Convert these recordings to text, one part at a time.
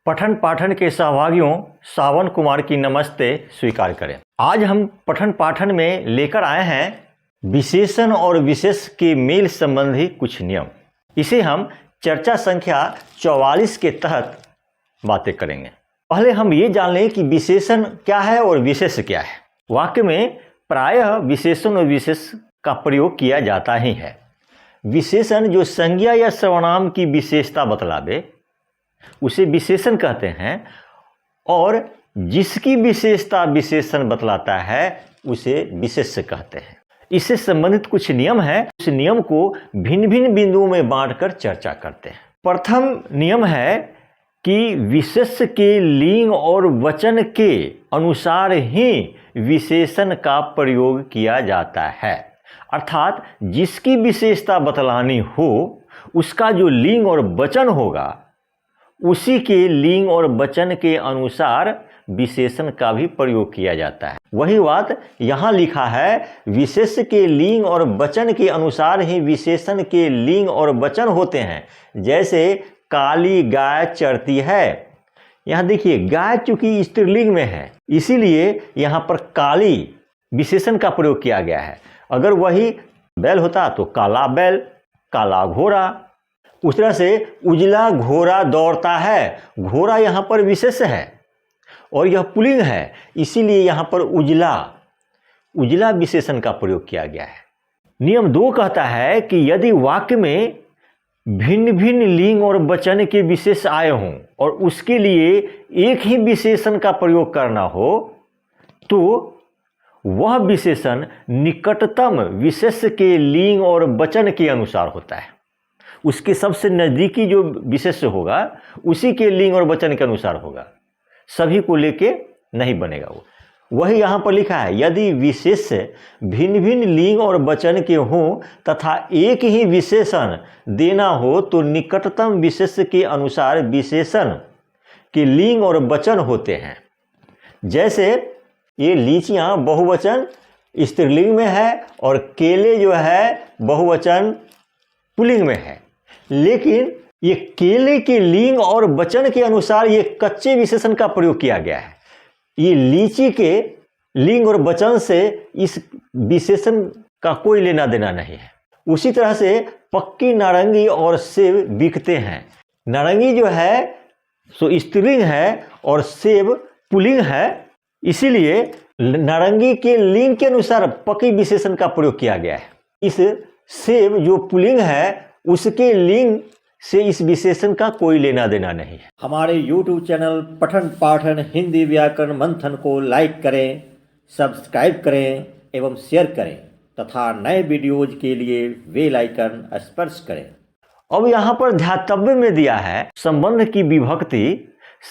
पठन पाठन के सहभागियों सावन कुमार की नमस्ते स्वीकार करें। आज हम पठन पाठन में लेकर आए हैं विशेषण और विशेष के मेल संबंधी कुछ नियम। इसे हम चर्चा संख्या 44 के तहत बातें करेंगे। पहले हम ये जान लें कि विशेषण क्या है और विशेष क्या है। वाक्य में प्रायः विशेषण और विशेष का प्रयोग किया जाता ही है। विशेषण जो संज्ञा या सर्वनाम की विशेषता बतलावे उसे विशेषण कहते हैं, और जिसकी विशेषता विशेषण बतलाता है उसे विशेष्य कहते हैं। इससे संबंधित कुछ नियम हैं। उस नियम को भिन्न भिन्न बिंदुओं में बांटकर चर्चा करते हैं। प्रथम नियम है कि विशेष्य के लिंग और वचन के अनुसार ही विशेषण का प्रयोग किया जाता है। अर्थात जिसकी विशेषता बतलानी हो उसका जो लिंग और वचन होगा उसी के लिंग और वचन के अनुसार विशेषण का भी प्रयोग किया जाता है। वही बात यहाँ लिखा है, विशेष्य के लिंग और वचन के अनुसार ही विशेषण के लिंग और वचन होते हैं। जैसे काली गाय चरती है। यहाँ देखिए, गाय चूंकि स्त्रीलिंग में है इसीलिए यहाँ पर काली विशेषण का प्रयोग किया गया है। अगर वही बैल होता तो काला बैल, काला घोड़ा। उस तरह से उजला घोड़ा दौड़ता है। घोड़ा यहाँ पर विशेष है और यह पुल्लिंग है, इसीलिए यहाँ पर उजला विशेषण का प्रयोग किया गया है। नियम 2 कहता है कि यदि वाक्य में भिन्न भिन्न लिंग और वचन के विशेष आए हों और उसके लिए एक ही विशेषण का प्रयोग करना हो तो वह विशेषण निकटतम विशेष्य के लिंग और वचन के अनुसार होता है। उसके सबसे नज़दीकी जो विशेष्य होगा उसी के लिंग और वचन के अनुसार होगा, सभी को लेके नहीं बनेगा वो। वही यहाँ पर लिखा है, यदि विशेष्य भिन्न भिन्न लिंग और वचन के हों तथा एक ही विशेषण देना हो तो निकटतम विशेष्य के अनुसार विशेषण के लिंग और वचन होते हैं। जैसे ये लीचियाँ बहुवचन स्त्रीलिंग में है और केले जो है बहुवचन पुल्लिंग में है, लेकिन ये केले के लिंग और वचन के अनुसार ये कच्चे विशेषण का प्रयोग किया गया है। ये लीची के लिंग और वचन से इस विशेषण का कोई लेना देना नहीं है। उसी तरह से पक्की नारंगी और सेब बिकते हैं। नारंगी जो है सो स्त्रीलिंग है और सेब पुल्लिंग है, इसीलिए नारंगी के लिंग के अनुसार पक्की विशेषण का प्रयोग किया गया है। इस सेब जो पुल्लिंग है उसके लिंग से इस विशेषण का कोई लेना देना नहीं है। हमारे YouTube चैनल पठन पाठन हिंदी व्याकरण मंथन को लाइक करें, सब्सक्राइब करें एवं शेयर करें तथा नए वीडियोज के लिए बेल आइकन स्पर्श करें। अब यहाँ पर ध्यातव्य में दिया है, संबंध की विभक्ति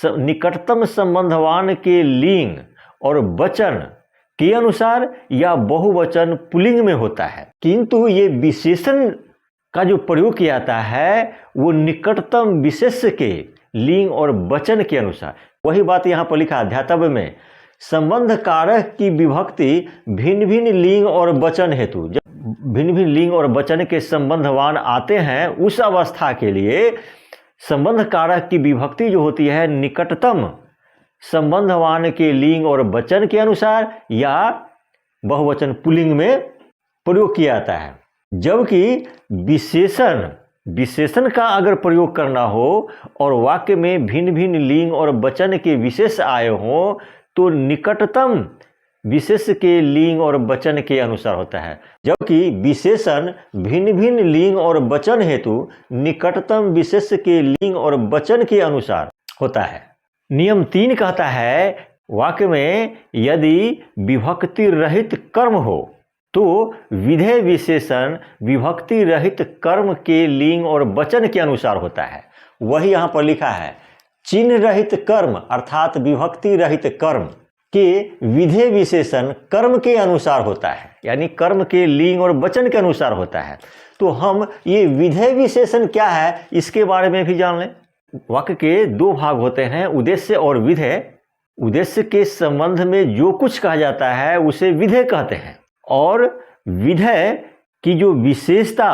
निकटतम संबंधवान के लिंग और वचन के अनुसार या बहुवचन पुल्लिंग में होता है, किंतु ये विशेषण का जो प्रयोग किया जाता है वो निकटतम विशेष्य के लिंग और वचन के अनुसार। वही बात यहाँ पर लिखा ध्यातव्य में, संबंध कारक की विभक्ति भिन्न भिन्न लिंग और वचन हेतु, जब भिन्न भिन्न लिंग और वचन के संबंधवान आते हैं उस अवस्था के लिए संबंध कारक की विभक्ति जो होती है निकटतम संबंधवान के लिंग और वचन के अनुसार या बहुवचन पुल्लिंग में प्रयोग किया जाता है। जबकि विशेषण का अगर प्रयोग करना हो और वाक्य में भिन्न भिन्न लिंग और वचन के विशेष आए हों तो निकटतम विशेष्य के लिंग और वचन के अनुसार होता है। जबकि विशेषण भिन्न भिन्न लिंग और वचन हेतु निकटतम विशेष्य के लिंग और वचन के अनुसार होता है। नियम 3 कहता है, वाक्य में यदि विभक्ति रहित कर्म हो तो विधेय विशेषण विभक्ति रहित कर्म के लिंग और वचन के अनुसार होता है। वही यहाँ पर लिखा है, चिन्ह रहित कर्म अर्थात विभक्ति रहित कर्म के विधेय विशेषण कर्म के अनुसार होता है, यानी कर्म के लिंग और वचन के अनुसार होता है। तो हम ये विधेय विशेषण क्या है इसके बारे में भी जान लें। वाक्य के 2 भाग होते हैं, उद्देश्य और विधेय। उद्देश्य के संबंध में जो कुछ कहा जाता है उसे विधेय कहते हैं, और विधेय की जो विशेषता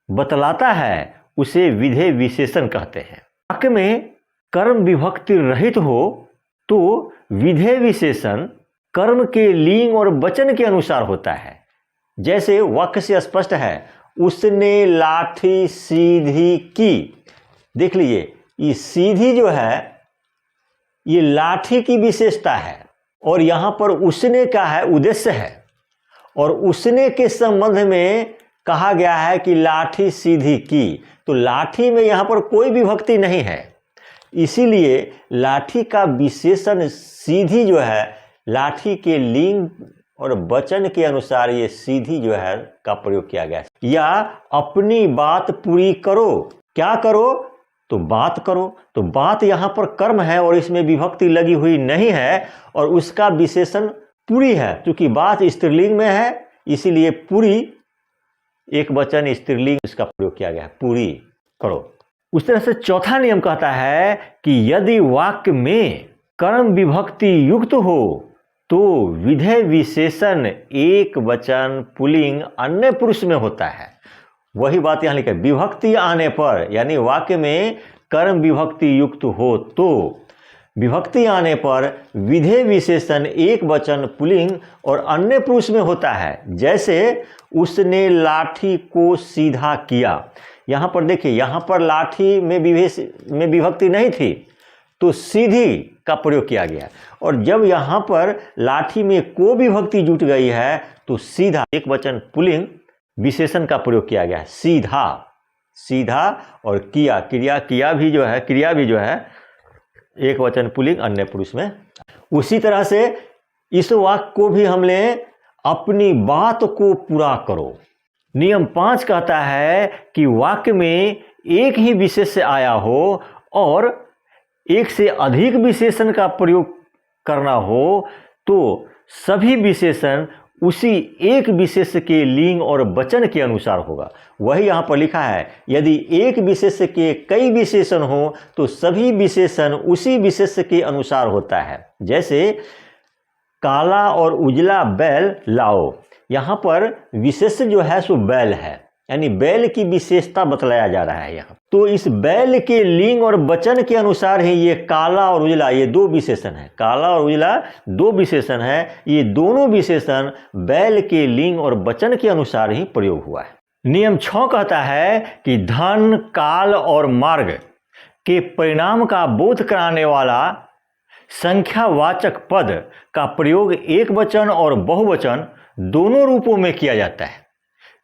बतलाता है उसे विधेय विशेषण कहते हैं। वाक्य में कर्म विभक्ति रहित हो तो विधेय विशेषण कर्म के लिंग और वचन के अनुसार होता है। जैसे वाक्य से स्पष्ट है, उसने लाठी सीधी की। देख लीजिए, ये सीधी जो है ये लाठी की विशेषता है और यहाँ पर उसने का है उद्देश्य है, और उसने के संबंध में कहा गया है कि लाठी सीधी की। तो लाठी में यहाँ पर कोई विभक्ति नहीं है, इसीलिए लाठी का विशेषण सीधी जो है लाठी के लिंग और वचन के अनुसार ये सीधी जो है का प्रयोग किया गया है। या अपनी बात पूरी करो, क्या करो तो बात करो। तो बात यहाँ पर कर्म है और इसमें विभक्ति लगी हुई नहीं है और उसका विशेषण पूरी है। क्योंकि बात स्त्रीलिंग में है इसीलिए पूरी एक वचन स्त्रीलिंग इसका प्रयोग किया गया है, पूरी करो। उस तरह से चौथा नियम कहता है कि यदि वाक्य में कर्म विभक्ति युक्त हो तो विधेय विशेषण एक वचन पुल्लिंग अन्य पुरुष में होता है। वही बात यहाँ लिखा है, विभक्ति आने पर, यानी वाक्य में कर्म विभक्ति युक्त हो तो विभक्ति आने पर विधेय विशेषण एक वचन पुल्लिंग और अन्य पुरुष में होता है। जैसे उसने लाठी को सीधा किया। यहाँ पर देखिए, यहाँ पर लाठी में विभक्ति नहीं थी तो सीधी का प्रयोग किया गया, और जब यहाँ पर लाठी में को विभक्ति जुट गई है तो सीधा एक वचन पुल्लिंग विशेषण का प्रयोग किया गया है। सीधा, सीधा और किया, क्रिया भी जो है एक वचन पुल्लिंग अन्य पुरुष में। उसी तरह से इस वाक्य को भी हम लें, अपनी बात को पूरा करो। नियम 5 कहता है कि वाक्य में एक ही विशेष्य आया हो और एक से अधिक विशेषण का प्रयोग करना हो तो सभी विशेषण उसी एक विशेष के लिंग और वचन के अनुसार होगा। वही यहाँ पर लिखा है, यदि एक विशेष के कई विशेषण हो तो सभी विशेषण उसी विशेष के अनुसार होता है। जैसे काला और उजला बैल लाओ, यहाँ पर विशेष जो है सो बैल है, यानी बैल की विशेषता बतलाया जा रहा है यहाँ। तो इस बैल के लिंग और वचन के अनुसार ही ये काला और उजला ये दो विशेषण है, काला और उजला दो विशेषण है। ये दोनों विशेषण बैल के लिंग और वचन के अनुसार ही प्रयोग हुआ है। नियम 6 कहता है कि धन, काल और मार्ग के परिणाम का बोध कराने वाला संख्यावाचक पद का प्रयोग एक वचन और बहुवचन दोनों रूपों में किया जाता है,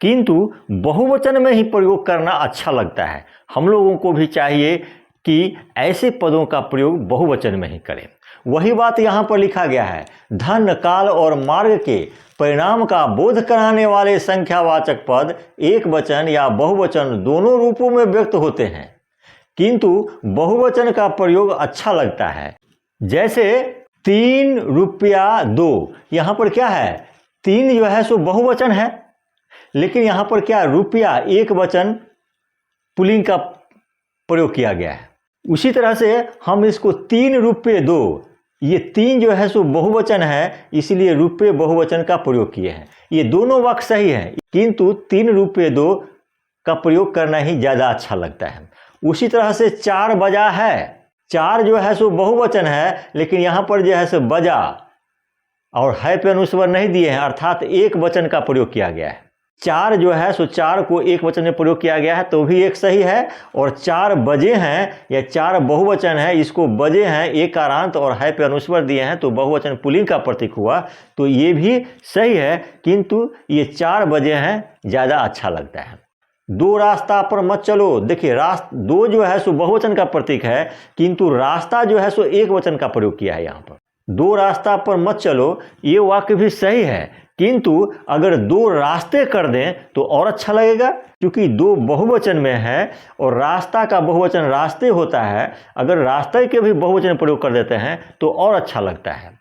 किंतु बहुवचन में ही प्रयोग करना अच्छा लगता है। हम लोगों को भी चाहिए कि ऐसे पदों का प्रयोग बहुवचन में ही करें। वही बात यहाँ पर लिखा गया है, धन, काल और मार्ग के परिणाम का बोध कराने वाले संख्यावाचक पद एक वचन या बहुवचन दोनों रूपों में व्यक्त होते हैं, किंतु बहुवचन का प्रयोग अच्छा लगता है। जैसे 3 रुपया 2, यहाँ पर क्या है, 3 जो है सो बहुवचन है, लेकिन यहाँ पर क्या रुपया एक वचन पुल्लिंग का प्रयोग किया गया है। उसी तरह से हम इसको 3 रुपये 2, ये 3 जो है सो बहुवचन है, इसीलिए रुपये बहुवचन का प्रयोग किए हैं। ये दोनों वाक्य सही है, किंतु 3 रुपये 2 का प्रयोग करना ही ज़्यादा अच्छा लगता है। उसी तरह से 4 बजा है, 4 जो है सो बहुवचन है, लेकिन यहाँ पर जो है सो बजा और है पे अनुस्वर नहीं दिए हैं, अर्थात एक वचन का प्रयोग किया गया है। 4 जो है सो 4 को एक वचन में प्रयोग किया गया है तो भी एक सही है, और 4 बजे हैं या 4 बहुवचन है, इसको बजे हैं एक कारांत और है पे अनुस्वर दिए हैं तो बहुवचन पुल्लिंग का प्रतीक हुआ, तो ये भी सही है, किंतु ये 4 बजे हैं ज़्यादा अच्छा लगता है। 2 रास्ता पर मत चलो, देखिए 2 जो है सो बहुवचन का प्रतीक है, किंतु रास्ता जो है सो एक वचन का प्रयोग किया है यहाँ पर। 2 रास्ता पर मत चलो, ये वाक्य भी सही है, किंतु अगर 2 रास्ते कर दें तो और अच्छा लगेगा, क्योंकि 2 बहुवचन में है और रास्ता का बहुवचन रास्ते होता है। अगर रास्ते के भी बहुवचन प्रयोग कर देते हैं तो और अच्छा लगता है।